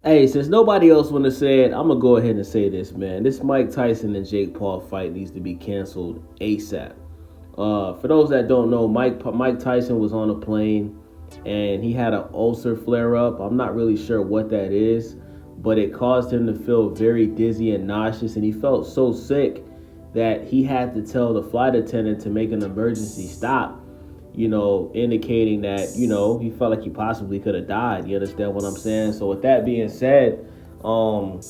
Hey, since nobody else want to say it, I'm gonna go ahead and say this, man. This Mike Tyson and Jake Paul fight needs to be canceled ASAP. For those that don't know, Mike Tyson was on a plane and he had an ulcer flare up. I'm not really sure what that is, but it caused him to feel very dizzy and nauseous, and he felt so sick that he had to tell the flight attendant to make an emergency stop, indicating that, he felt like he possibly could have died. You understand what I'm saying? So with that being said, um,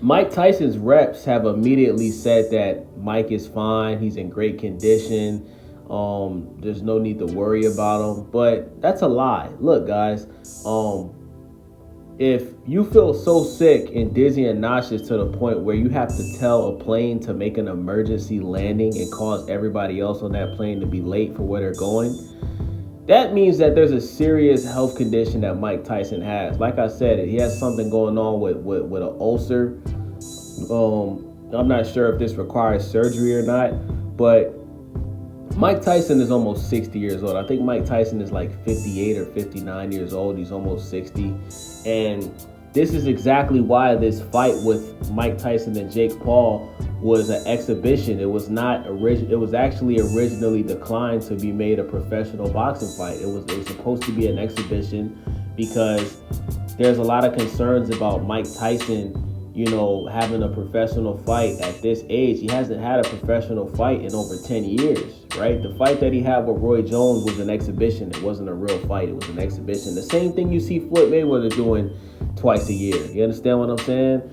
Mike Tyson's reps have immediately said that Mike is fine. He's in great condition. There's no need to worry about him. But that's a lie. Look, guys, if you feel so sick and dizzy and nauseous to the point where you have to tell a plane to make an emergency landing and cause everybody else on that plane to be late for where they're going, that means that there's a serious health condition that Mike Tyson has. Like I said, he has something going on with an ulcer. I'm not sure if this requires surgery or not, but Mike Tyson is almost 60 years old. I think Mike Tyson is like 58 or 59 years old. He's almost 60. And this is exactly why this fight with Mike Tyson and Jake Paul was an exhibition. It was not it was actually originally declined to be made a professional boxing fight. It was supposed to be an exhibition because there's a lot of concerns about Mike Tyson, having a professional fight at this age. He hasn't had a professional fight in over 10 years, right? The fight that he had with Roy Jones was an exhibition. It wasn't a real fight. It was an exhibition. The same thing you see Floyd Mayweather doing twice a year. You understand what I'm saying?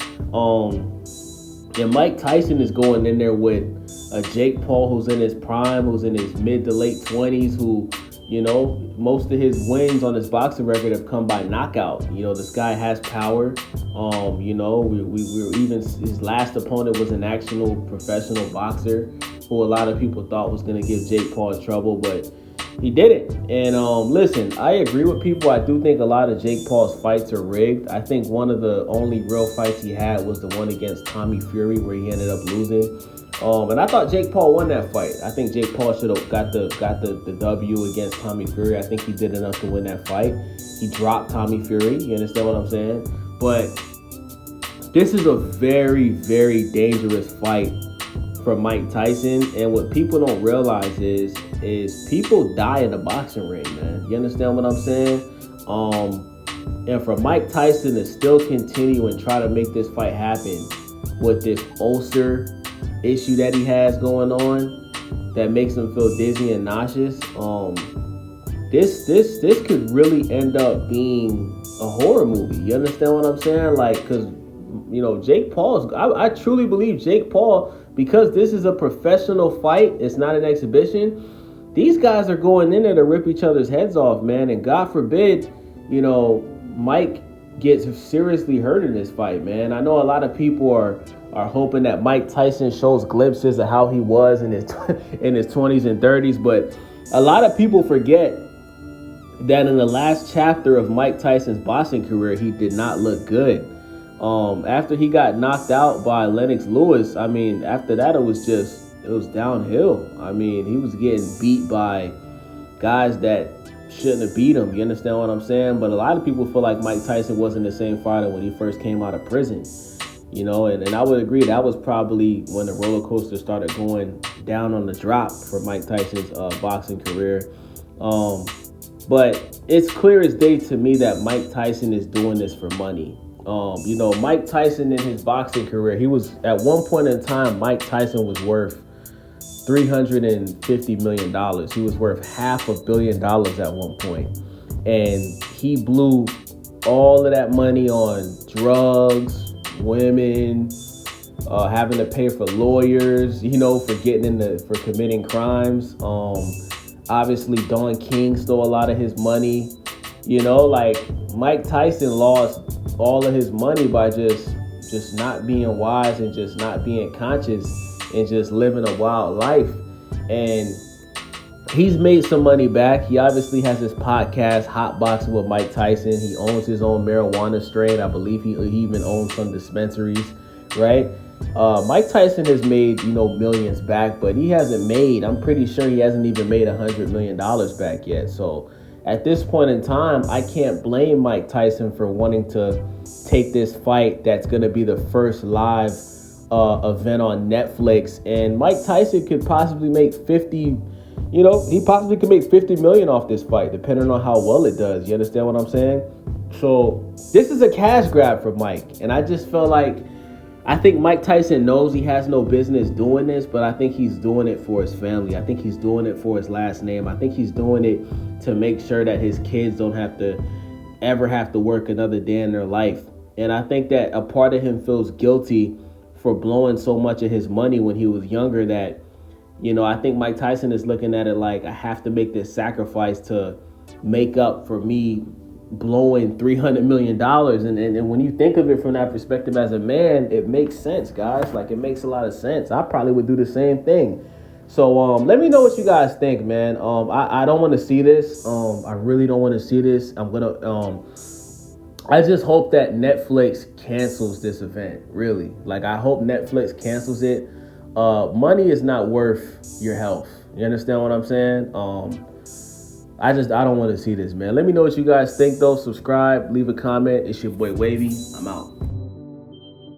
And Mike Tyson is going in there with a Jake Paul who's in his prime, who's in his mid to late 20s, who, most of his wins on his boxing record have come by knockout. This guy has power. We were even, his last opponent was an actual professional boxer who a lot of people thought was going to give Jake Paul trouble, but he didn't. And listen, I agree with people. I do think a lot of Jake Paul's fights are rigged. I think one of the only real fights he had was the one against Tommy Fury where he ended up losing. And I thought Jake Paul won that fight. I think Jake Paul should have got the W against Tommy Fury. I think he did enough to win that fight. He dropped Tommy Fury. You understand what I'm saying? But this is a very, very dangerous fight for Mike Tyson. And what people don't realize is people die in the boxing ring, man. You understand what I'm saying? And for Mike Tyson to still continue and try to make this fight happen with this ulcer issue that he has going on that makes him feel dizzy and nauseous, this could really end up being a horror movie. You understand what I'm saying? Like, because Jake Paul, I truly believe Jake Paul, because this is a professional fight, it's not an exhibition. These guys are going in there to rip each other's heads off, man. And God forbid, Mike gets seriously hurt in this fight, man. I know a lot of people are hoping that Mike Tyson shows glimpses of how he was in his in his 20s and 30s, but a lot of people forget that in the last chapter of Mike Tyson's boxing career, he did not look good. After he got knocked out by Lennox Lewis, I mean, after that it was downhill. I mean, he was getting beat by guys that shouldn't have beat him. You understand what I'm saying? But a lot of people feel like Mike Tyson wasn't the same fighter when he first came out of prison. And I would agree that was probably when the roller coaster started going down on the drop for Mike Tyson's boxing career. But it's clear as day to me that Mike Tyson is doing this for money. Mike Tyson in his boxing career, he was at one point in time, Mike Tyson was worth $350 million. He was worth $500 million at one point. And he blew all of that money on drugs, women, having to pay for lawyers, for committing crimes. Obviously, Don King stole a lot of his money. Mike Tyson lost all of his money by just not being wise and just not being conscious and just living a wild life. And he's made some money back. He obviously has his podcast, Hot Boxing with Mike Tyson. He owns his own marijuana strain. I believe he even owns some dispensaries, right? Mike Tyson has made, millions back, but he hasn't made, I'm pretty sure he hasn't even made $100 million back yet. So at this point in time, I can't blame Mike Tyson for wanting to take this fight that's going to be the first live event on Netflix. And Mike Tyson could possibly make 50, he possibly could make 50 million off this fight, depending on how well it does. You understand what I'm saying? So this is a cash grab for Mike. And I just feel like, I think Mike Tyson knows he has no business doing this, but I think he's doing it for his family. I think he's doing it for his last name. I think he's doing it to make sure that his kids don't ever have to work another day in their life. And I think that a part of him feels guilty for blowing so much of his money when he was younger that, I think Mike Tyson is looking at it like, I have to make this sacrifice to make up for me blowing $300 million. And when you think of it from that perspective as a man, it makes sense, guys. Like, it makes a lot of sense. I probably would do the same thing. So let me know what you guys think, man. I don't want to see this. I really don't want to see this. I just hope that Netflix cancels this event, really. Like, I hope Netflix cancels it. Money is not worth your health. You understand what I'm saying? I don't want to see this, man. Let me know what you guys think, though. Subscribe, leave a comment. It's your boy Wavy. I'm out.